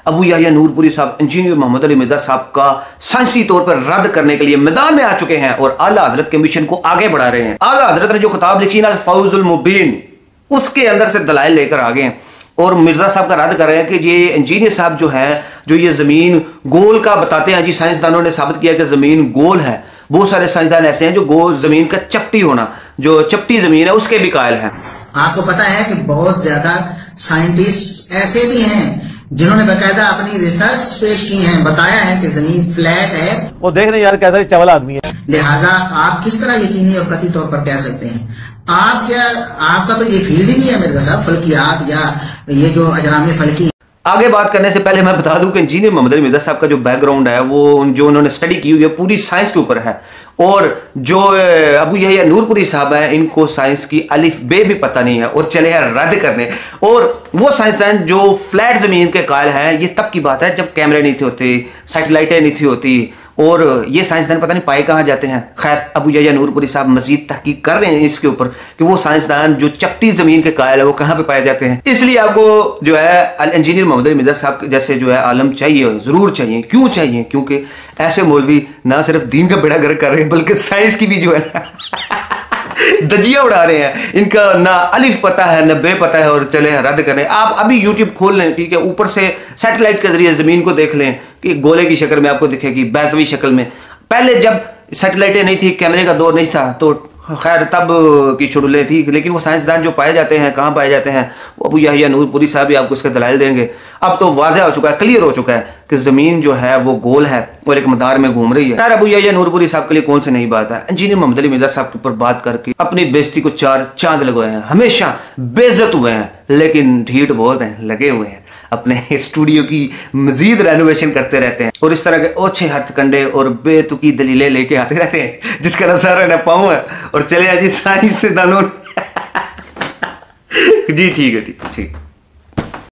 अबू याह्या नूरपुरी साहब इंजीनियर मोहम्मद अली मिर्जा साहब का साइंसी तौर पर रद्द करने के लिए मैदान में आ चुके हैं और आला हजरत के मिशन को आगे बढ़ा रहे हैं। आला हजरत ने जो किताब लिखी ना फौजुल मुबीन, उसके अंदर से दलाइल लेकर आ गए और मिर्जा साहब का रद्द कर रहे हैं कि ये इंजीनियर साहब जो है जो ये जमीन गोल का बताते हैं जी, साइंसदानों ने साबित किया कि जमीन गोल है। बहुत सारे साइंसदान ऐसे हैं जो गोल जमीन का चपटी होना, जो चपटी जमीन है उसके भी कायल हैं। आपको पता है कि बहुत ज्यादा साइंटिस्ट ऐसे भी हैं जिन्होंने बकायदा अपनी रिसर्च पेश की है, बताया है कि जमीन फ्लैट है। वो देख रहे यार कैसा चवल आदमी है। लिहाजा आप किस तरह यकीनी और कतई तौर पर कह सकते हैं? आप क्या, आपका तो ये फील्ड ही नहीं है मिर्जा साहब, फल्कियात या ये जो अजराम फल्की। आगे बात करने से पहले मैं बता दूं कि इंजीनियर मोहम्मद अली मिर्जा साहब का जो बैकग्राउंड है वो जो उन्होंने स्टडी की हुई है पूरी साइंस के ऊपर है। और जो अबू याह्या नूरपुरी साहब हैं इनको साइंस की अलिफ बे भी पता नहीं है और चले हैं रद्द करने। और वो साइंसदान जो फ्लैट जमीन के कायल हैं, ये तब की बात है जब कैमरे नहीं थे होते, सैटेलाइटें नहीं थी होती, और ये साइंसदान पता नहीं पाए कहां जाते हैं। खैर अबू याह्या नूरपुरी साहब मजीद तहकीक कर रहे हैं इसके ऊपर कि वो साइंसदान जो चपटी जमीन के कायल है वो कहां पे पाए जाते हैं। इसलिए आपको जो है इंजीनियर मोहम्मद अली मिर्जा साहब जैसे जो है आलम चाहिए, जरूर चाहिए। क्यों चाहिए? क्योंकि ऐसे मौलवी ना सिर्फ दीन का बेड़ा गर्क कर रहे हैं बल्कि साइंस की भी जो है दजिया उड़ा रहे हैं। इनका ना अलिफ पता है ना बे पता है और चले रद्द करें। आप अभी यूट्यूब खोल लें, ठीक है, ऊपर से सैटेलाइट के जरिए जमीन को देख लें कि गोले की शक्ल में आपको दिखेगी, बैजवी शक्ल में। पहले जब सैटेलाइटें नहीं थी, कैमरे का दौर नहीं था, तो खैर तब की चुड़ले थी, लेकिन वो साइंसदान जो पाए जाते हैं कहां पाए जाते हैं, वो अबू याह्या नूरपुरी साहब भी आपको इसके दलाइल देंगे। अब तो वाज़ेह हो चुका है, क्लियर हो चुका है कि जमीन जो है वो गोल है और एक मदार में घूम रही है। यार अबू याह्या नूरपुरी साहब के लिए कौन सी नई बात है। इंजीनियर मोहम्मद अली मिर्जा साहब के ऊपर बात करके अपनी बेइज्जती को चार चांद लगवाए हैं, हमेशा बेइज्जत हुए हैं, लेकिन ढीठ बहुत हैं, लगे हुए हैं, अपने स्टूडियो की मजीद रेनोवेशन करते रहते हैं और इस तरह के ओछे हथकंडे और बेतुकी दलीलें लेके आते रहते हैं जिसका नजारा न पाऊं है और चले जी साइंस से दानों जी ठीक है, ठीक।